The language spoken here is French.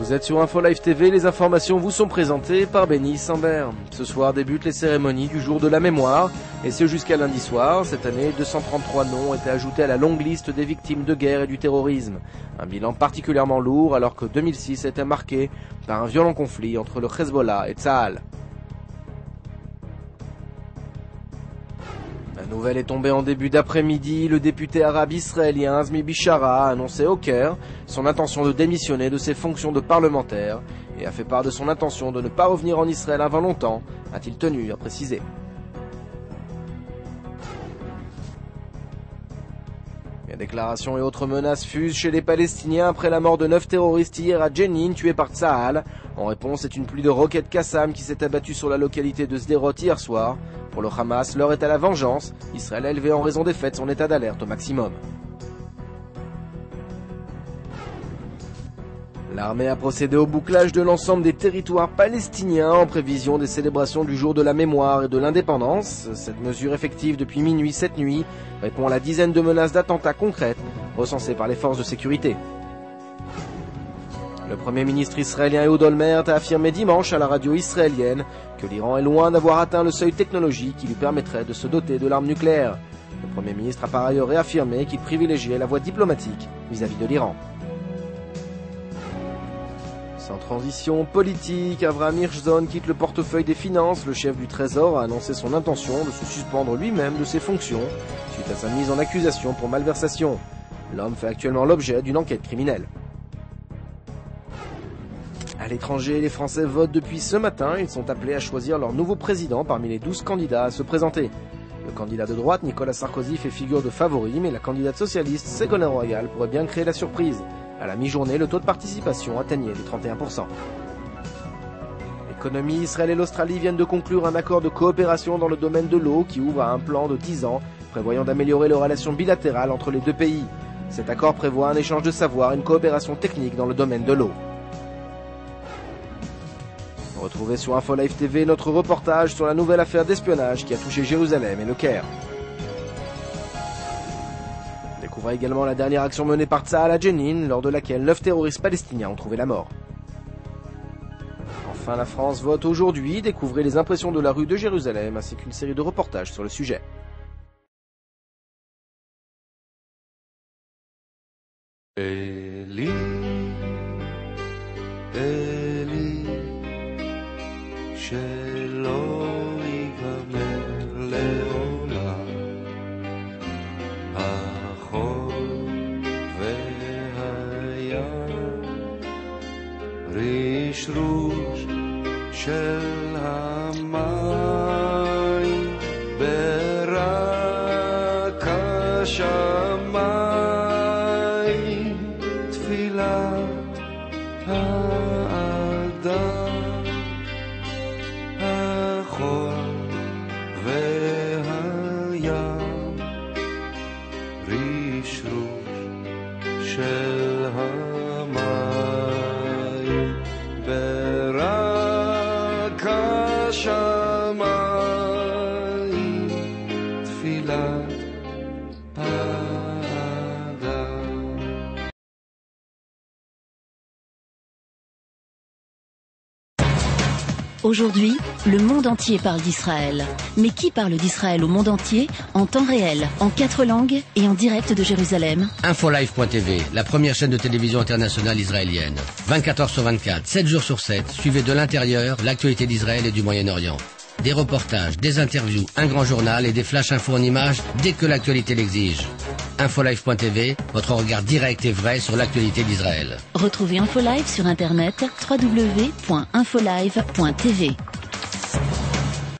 Vous êtes sur Info Live TV, les informations vous sont présentées par Benny Sambert. Ce soir débutent les cérémonies du jour de la mémoire, et ce jusqu'à lundi soir. Cette année, 233 noms étaient ajoutés à la longue liste des victimes de guerre et du terrorisme. Un bilan particulièrement lourd alors que 2006 était marqué par un violent conflit entre le Hezbollah et Tsahal. La nouvelle est tombée en début d'après-midi. Le député arabe israélien Azmi Bishara a annoncé au Caire son intention de démissionner de ses fonctions de parlementaire et a fait part de son intention de ne pas revenir en Israël avant longtemps, a-t-il tenu à préciser. Les déclarations et autres menaces fusent chez les Palestiniens après la mort de 9 terroristes hier à Jenin, tués par Tsahal. En réponse, c'est une pluie de roquettes Qassam qui s'est abattue sur la localité de Sderot hier soir. Pour le Hamas, l'heure est à la vengeance. Israël a élevé en raison des faits son état d'alerte au maximum. L'armée a procédé au bouclage de l'ensemble des territoires palestiniens en prévision des célébrations du jour de la mémoire et de l'indépendance. Cette mesure effective depuis minuit cette nuit répond à la dizaine de menaces d'attentats concrètes recensées par les forces de sécurité. Le Premier ministre israélien Ehud Olmert a affirmé dimanche à la radio israélienne que l'Iran est loin d'avoir atteint le seuil technologique qui lui permettrait de se doter de l'arme nucléaire. Le Premier ministre a par ailleurs réaffirmé qu'il privilégiait la voie diplomatique vis-à-vis de l'Iran. Sans transition politique, Avraham Hirschzon quitte le portefeuille des finances. Le chef du Trésor a annoncé son intention de se suspendre lui-même de ses fonctions suite à sa mise en accusation pour malversation. L'homme fait actuellement l'objet d'une enquête criminelle. À l'étranger, les Français votent depuis ce matin. Ils sont appelés à choisir leur nouveau président parmi les 12 candidats à se présenter. Le candidat de droite, Nicolas Sarkozy, fait figure de favori, mais la candidate socialiste, Ségolène Royal, pourrait bien créer la surprise. À la mi-journée, le taux de participation atteignait les 31%. L'économie, Israël et l'Australie viennent de conclure un accord de coopération dans le domaine de l'eau qui ouvre à un plan de 10 ans, prévoyant d'améliorer les relations bilatérales entre les deux pays. Cet accord prévoit un échange de savoir et une coopération technique dans le domaine de l'eau. Retrouvez sur Info Live TV notre reportage sur la nouvelle affaire d'espionnage qui a touché Jérusalem et le Caire. Découvrez également la dernière action menée par Tsahal à Jenin, lors de laquelle 9 terroristes palestiniens ont trouvé la mort. Enfin, la France vote aujourd'hui. Découvrez les impressions de la rue de Jérusalem ainsi qu'une série de reportages sur le sujet. Eli, Eli, שלא ייגמר לעולם, החול והים, רשרוש של המים, ברק השמיים, תפילת האדם. של המים ברק השמיים תפילת האדם. Aujourd'hui, le monde entier parle d'Israël. Mais qui parle d'Israël au monde entier, en temps réel, en 4 langues et en direct de Jérusalem? Infolive.tv, la première chaîne de télévision internationale israélienne. 24 heures sur 24, 7 jours sur 7, suivez de l'intérieur l'actualité d'Israël et du Moyen-Orient. Des reportages, des interviews, un grand journal et des flash infos en images dès que l'actualité l'exige. Infolive.tv, votre regard direct et vrai sur l'actualité d'Israël. Retrouvez Infolive sur internet www.infolive.tv.